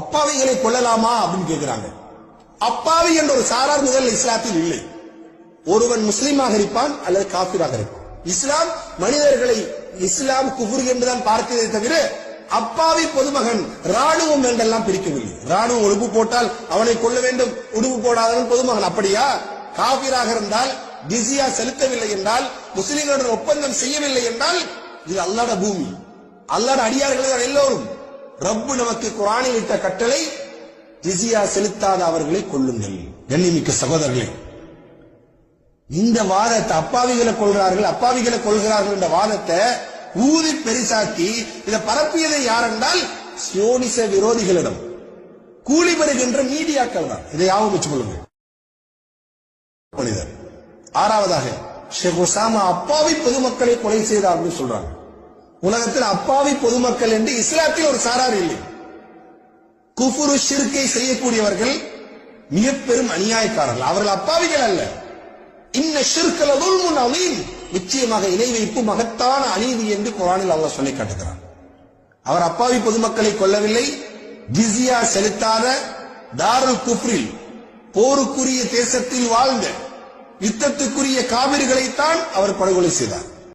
அப்பாவிகளை கொள்ளலாமா அப்படின்னு கேட்கிறாங்க. அப்பாவி என்ற ஒரு சாரார் முதல் இஸ்லாத்தில் இல்லை. ஒருவன் முஸ்லீமாக இருப்பான் அல்லது காபிராக இருப்பான். இஸ்லாம் மனிதர்களை இஸ்லாம் குஃபுர் என்றுதான் பார்க்கிறதே தவிர அப்பாவி பொதுமகன் ராணுவம் என்றெல்லாம் பிரிக்கவில்லை. ராணுவம் உடுப்பு போட்டால் அவனை கொள்ள வேண்டும், உடுப்பு போடாதவன் பொதுமகன். அப்படியா? காபிராக இருந்தால், ஜிஸியா செலுத்தவில்லை என்றால், முஸ்லிம்களுடன் ஒப்பந்தம் செய்யவில்லை என்றால் இது அல்லாஹ்ட பூமி, அல்லாஹ்ட அடியார்கள் எல்லோரும். ரப்பு நமக்கு குர்ஆனில் இட்ட கட்டளை, ஜிஸியா செலுத்தாத அவர்களை கொள்ளுங்கள். கண்ணியமிக்க சகோதரர்களே, இந்த வாதத்தை அப்பாவிகளை கொள்கிறார்கள் என்ற வாதத்தை ஊதி பெரிசாக்கி இதை பரப்பியதை யார் என்றால் சியோனிச விரோதிகளிடம் கூலி பெறுகின்ற மீடியாக்கள் தான். இதை யாவும் வச்சுக் கொள்ளுங்கள். மனிதர். ஆறாவதாக ஷேக் உசாமா அப்பாவி பொதுமக்களை கொலை செய்தார் அப்படின்னு சொல்றாங்க. உலகத்தில் அப்பாவி பொதுமக்கள் என்று இஸ்லாத்தில் ஒரு சாரார் இல்லை. குஃபுரு ஷிர்கை செய்யக்கூடியவர்கள் மிக பெரும் அநியாயக்காரர்கள். அவர்கள் அப்பாவிகள் அல்ல. இன்ன ஷிர்க லதுல்முன் அதீம், நிச்சயமாக இணை வைப்பு மகத்தான அநீதி என்று குர்ஆனில் அல்லாஹ் சொல்லி காட்டுகிறார். அவர் அப்பாவி பொதுமக்களை கொல்லவில்லை. ஜிஸியா செலுத்தாத தாருல் குஃப்ரில் போருக்குரிய தேசத்தில் வாழ்ந்த யுத்தத்துக்குரிய காபிர்களைத்தான் அவர் படுகொலை செய்தார்.